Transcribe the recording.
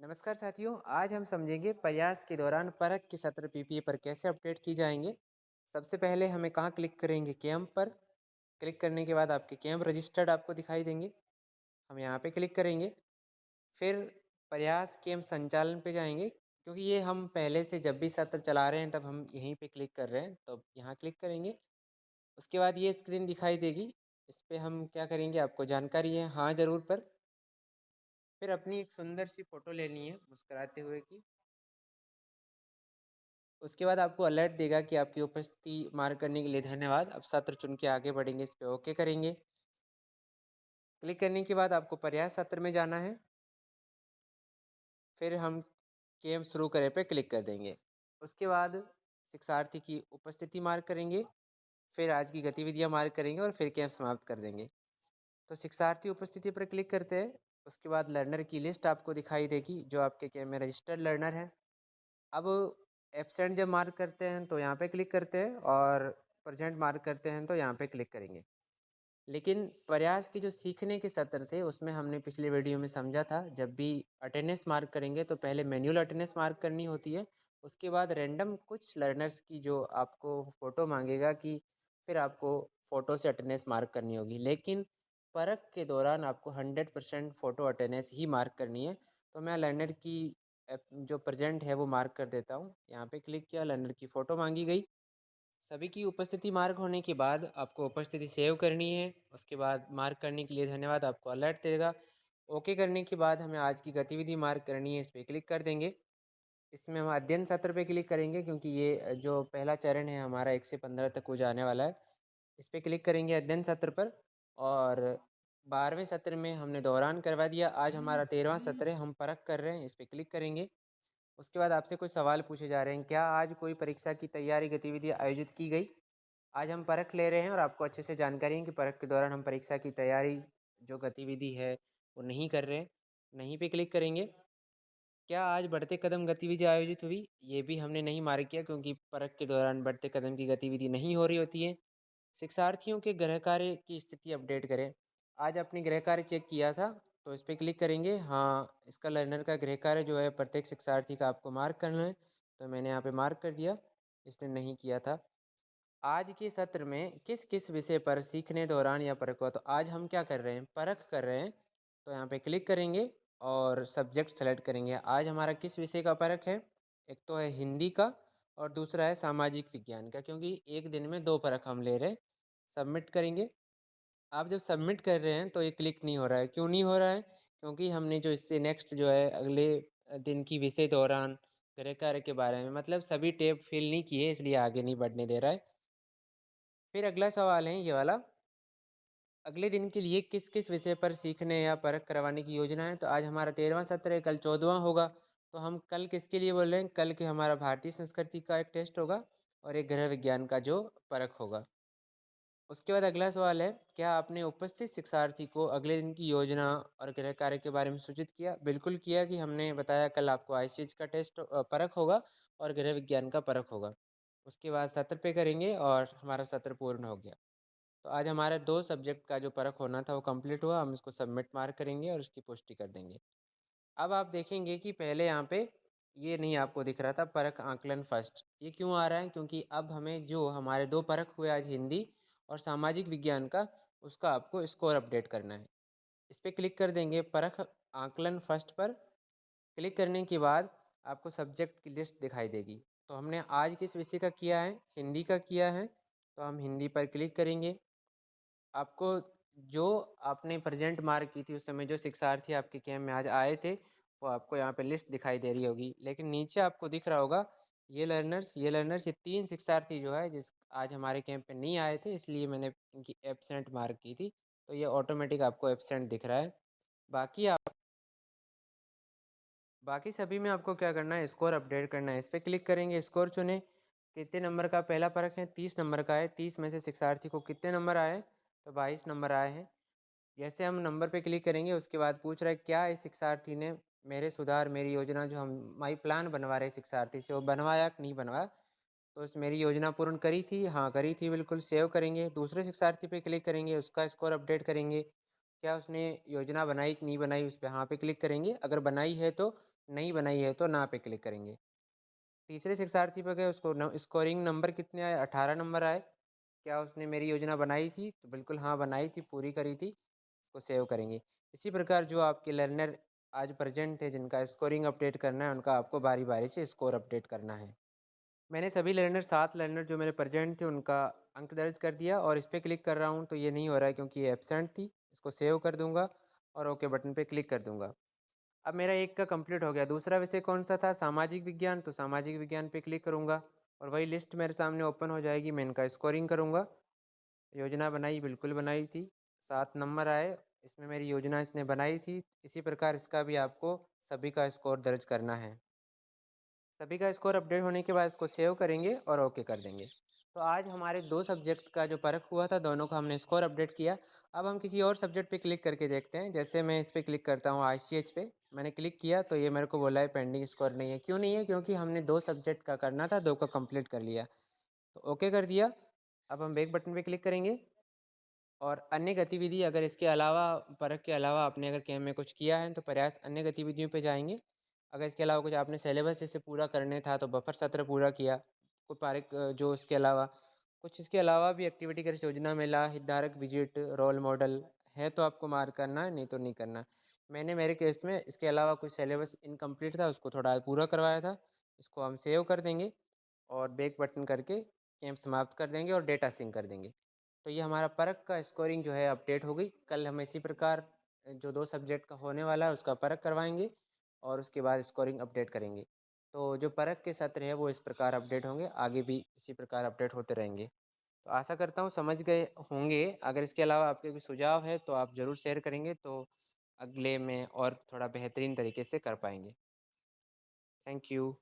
नमस्कार साथियों, आज हम समझेंगे प्रयास के दौरान परख के सत्र पीपीए पर कैसे अपडेट की जाएंगे। सबसे पहले हमें कहाँ क्लिक करेंगे, कैंप पर। क्लिक करने के बाद आपके कैंप रजिस्टर्ड आपको दिखाई देंगे। हम यहाँ पे क्लिक करेंगे। फिर प्रयास कैंप संचालन पे जाएंगे, क्योंकि ये हम पहले से जब भी सत्र चला रहे हैं तब हम यहीं पे क्लिक कर रहे हैं, तो यहाँ क्लिक करेंगे। उसके बाद ये स्क्रीन दिखाई देगी। इस पर हम क्या करेंगे, आपको जानकारी है हाँ ज़रूर पर। फिर अपनी एक सुंदर सी फ़ोटो लेनी है मुस्कुराते हुए की। उसके बाद आपको अलर्ट देगा कि आपकी उपस्थिति मार्क करने के लिए धन्यवाद। अब सत्र चुन के आगे बढ़ेंगे, इस पे ओके करेंगे। क्लिक करने के बाद आपको प्रयास सत्र में जाना है। फिर हम गेम शुरू करें पे क्लिक कर देंगे। उसके बाद शिक्षार्थी की उपस्थिति मार्क करेंगे। फिर आज की गतिविधियां मार्क करेंगे और फिर कैंप समाप्त कर देंगे। तो शिक्षार्थी उपस्थिति पर क्लिक करते हैं। उसके बाद लर्नर की लिस्ट आपको दिखाई देगी जो आपके कैंप में रजिस्टर्ड लर्नर हैं। अब एब्सेंट जब मार्क करते हैं तो यहाँ पे क्लिक करते हैं, और प्रेजेंट मार्क करते हैं तो यहाँ पे क्लिक करेंगे। लेकिन प्रयास के जो सीखने के सत्र थे उसमें हमने पिछले वीडियो में समझा था, जब भी अटेंडेंस मार्क करेंगे तो पहले मैन्युअल अटेंडेंस मार्क करनी होती है। उसके बाद रैंडम कुछ लर्नर्स की जो आपको फ़ोटो मांगेगा कि फिर आपको फ़ोटो से अटेंडेंस मार्क करनी होगी। लेकिन परख के दौरान आपको 100% फ़ोटो अटेंडेंस ही मार्क करनी है। तो मैं लर्नर की जो प्रेजेंट है वो मार्क कर देता हूँ। यहाँ पे क्लिक किया, लर्नर की फ़ोटो मांगी गई। सभी की उपस्थिति मार्क होने के बाद आपको उपस्थिति सेव करनी है। उसके बाद मार्क करने के लिए धन्यवाद आपको अलर्ट देगा। ओके करने के बाद हमें आज की गतिविधि मार्क करनी है, इस पर क्लिक कर देंगे। इसमें हम अध्ययन सत्र पे क्लिक करेंगे, क्योंकि ये जो पहला चरण है हमारा 1 से 15 तक हो जाने वाला है। इस पर क्लिक करेंगे अध्ययन सत्र पर। और 12वें सत्र में हमने दौरान करवा दिया। आज हमारा 13वां सत्र है, हम परख कर रहे हैं, इस पर क्लिक करेंगे। उसके बाद आपसे कुछ सवाल पूछे जा रहे हैं, क्या आज कोई परीक्षा की तैयारी गतिविधि आयोजित की गई। आज हम परख ले रहे हैं और आपको अच्छे से जानकारी है कि परख के दौरान हम परीक्षा की तैयारी जो गतिविधि है वो नहीं कर रहे हैं। नहीं पे क्लिक करेंगे। क्या आज बढ़ते कदम गतिविधि आयोजित हुई, ये भी हमने नहीं मार्क किया, क्योंकि परख के दौरान बढ़ते कदम की गतिविधि नहीं हो रही होती है। शिक्षार्थियों के गृह कार्य की स्थिति अपडेट करें। आज अपने गृह कार्य चेक किया था, तो इस पर क्लिक करेंगे। हाँ, इसका लर्नर का गृह कार्य जो है प्रत्येक शिक्षार्थी का आपको मार्क करना है, तो मैंने यहाँ पे मार्क कर दिया, इसने नहीं किया था। आज के सत्र में किस किस विषय पर सीखने दौरान या परख हुआ, तो आज हम क्या कर रहे हैं, परख कर रहे हैं। तो यहाँ पे क्लिक करेंगे और सब्जेक्ट सेलेक्ट करेंगे। आज हमारा किस विषय का परख है, एक तो है हिंदी का और दूसरा है सामाजिक विज्ञान का, क्योंकि एक दिन में 2 परख हम ले रहे हैं। सबमिट करेंगे। आप जब सबमिट कर रहे हैं तो ये क्लिक नहीं हो रहा है, क्यों नहीं हो रहा है, क्योंकि हमने जो इससे नेक्स्ट जो है अगले दिन की विषय दौरान गृह कार्य के बारे में मतलब सभी टैब फिल नहीं किए, इसलिए आगे नहीं बढ़ने दे रहा है। फिर अगला सवाल है ये वाला, अगले दिन के लिए किस किस विषय पर सीखने या परख करवाने की योजना है। तो आज हमारा 13वां सत्र है, कल 14वां होगा। तो हम कल किसके लिए बोल रहे हैं, कल के हमारा भारतीय संस्कृति का एक टेस्ट होगा और एक गृह विज्ञान का जो परख होगा। उसके बाद अगला सवाल है, क्या आपने उपस्थित शिक्षार्थी को अगले दिन की योजना और गृह कार्य के बारे में सूचित किया। बिल्कुल किया, कि हमने बताया कल आपको आईसीएच का टेस्ट परख होगा और गृह विज्ञान का परख होगा। उसके बाद सत्र पे करेंगे और हमारा सत्र पूर्ण हो गया। तो आज हमारे 2 सब्जेक्ट का जो परख होना था वो कंप्लीट हुआ। हम इसको सबमिट मार्क करेंगे और उसकी पुष्टि कर देंगे। अब आप देखेंगे कि पहले यहाँ पे ये नहीं आपको दिख रहा था, परख आकलन फर्स्ट, ये क्यों आ रहा है, क्योंकि अब हमें जो हमारे 2 परख हुए आज हिंदी और सामाजिक विज्ञान का, उसका आपको स्कोर अपडेट करना है। इस पर क्लिक कर देंगे परख आकलन फर्स्ट पर। क्लिक करने के बाद आपको सब्जेक्ट की लिस्ट दिखाई देगी। तो हमने आज किस विषय का किया है, हिंदी का किया है, तो हम हिंदी पर क्लिक करेंगे। आपको जो आपने प्रेजेंट मार्क की थी उस समय जो शिक्षार्थी आपके कैंप में आज आए थे वो आपको यहाँ पे लिस्ट दिखाई दे रही होगी, लेकिन नीचे आपको दिख रहा होगा ये 3 शिक्षार्थी जो है जिस आज हमारे कैंप पे नहीं आए थे, इसलिए मैंने इनकी एब्सेंट मार्क की थी। तो ये ऑटोमेटिक आपको एब्सेंट दिख रहा है। बाकी आप बाकी सभी में आपको क्या करना है, स्कोर अपडेट करना है। इस पर क्लिक करेंगे, स्कोर चुने, कितने नंबर का पहला परख है, 30 नंबर का है। 30 में से शिक्षार्थी को कितने नंबर आए, तो 22 नंबर आए हैं। जैसे हम नंबर पे क्लिक करेंगे उसके बाद पूछ रहा है क्या इस शिक्षार्थी ने मेरे सुधार मेरी योजना जो हम माई प्लान बनवा रहे शिक्षार्थी से वो बनवाया कि नहीं बनवाया। तो उस मेरी योजना पूर्ण करी थी, हाँ करी थी, बिल्कुल सेव करेंगे। दूसरे शिक्षार्थी पे क्लिक करेंगे, उसका स्कोर अपडेट करेंगे, क्या उसने योजना बनाई कि नहीं बनाई, उस पर हाँ पे क्लिक करेंगे। अगर बनाई है तो नहीं बनाई है तो ना पे क्लिक करेंगे। तीसरे शिक्षार्थी पे गए, उसको स्कोरिंग नंबर कितने आए? 18 नंबर आए। क्या उसने मेरी योजना बनाई थी? तो बिल्कुल हाँ बनाई थी, पूरी करी थी। इसको सेव करेंगे। इसी प्रकार जो आपके लर्नर आज प्रेजेंट थे जिनका स्कोरिंग अपडेट करना है, उनका आपको बारी बारी से स्कोर अपडेट करना है। मैंने सभी लर्नर 7 लर्नर जो मेरे प्रेजेंट थे उनका अंक दर्ज कर दिया और इस पर क्लिक कर रहा हूँ तो ये नहीं हो रहा है क्योंकि ये एब्सेंट थी। इसको सेव कर दूंगा और ओके बटन पे क्लिक कर दूंगा। अब मेरा एक का कंप्लीट हो गया। दूसरा विषय कौन सा था? सामाजिक विज्ञान। तो सामाजिक विज्ञान पे क्लिक करूंगा और वही लिस्ट मेरे सामने ओपन हो जाएगी। मैं इनका स्कोरिंग करूंगा। योजना बनाई, बिल्कुल बनाई थी। 7 नंबर आए। इसमें मेरी योजना इसने बनाई थी। इसी प्रकार इसका भी आपको सभी का स्कोर दर्ज करना है। सभी का स्कोर अपडेट होने के बाद इसको सेव करेंगे और ओके कर देंगे। तो आज हमारे 2 सब्जेक्ट का जो परख हुआ था, दोनों का हमने स्कोर अपडेट किया। अब हम किसी और सब्जेक्ट पे क्लिक करके देखते हैं। जैसे मैं इस पे क्लिक करता हूँ ICH पे। मैंने क्लिक किया तो ये मेरे को बोला है पेंडिंग स्कोर नहीं है। क्यों नहीं है? क्योंकि हमने 2 सब्जेक्ट का करना था, 2 का कंप्लीट कर लिया। तो ओके कर दिया। अब हम बैक बटन पे क्लिक करेंगे और अन्य गतिविधि, अगर इसके अलावा परख के अलावा आपने अगर कैम्प में कुछ किया है तो प्रयास अन्य गतिविधियों पे जाएंगे। अगर इसके अलावा कुछ आपने सिलेबस जैसे पूरा करने था तो बफर सत्र पूरा किया। कोई पारिक जो इसके अलावा कुछ इसके अलावा भी एक्टिविटी कर योजना मेला, हितधारक विजिट, रोल मॉडल है तो आपको मार्क करना है, नहीं तो नहीं करना। मैंने मेरे केस में इसके अलावा कुछ सिलेबस इनकम्प्लीट था, उसको थोड़ा पूरा करवाया था। इसको हम सेव कर देंगे और बैक बटन करके कैंप समाप्त कर देंगे और डेटा सिंक कर देंगे। तो ये हमारा परख का स्कोरिंग जो है अपडेट हो गई। कल हम इसी प्रकार जो 2 सब्जेक्ट का होने वाला है उसका परख करवाएंगे और उसके बाद स्कोरिंग अपडेट करेंगे। तो जो परख के सत्र है वो इस प्रकार अपडेट होंगे, आगे भी इसी प्रकार अपडेट होते रहेंगे। तो आशा करता हूँ समझ गए होंगे। अगर इसके अलावा आपके कोई सुझाव है तो आप ज़रूर शेयर करेंगे तो अगले में और थोड़ा बेहतरीन तरीके से कर पाएंगे। Thank you.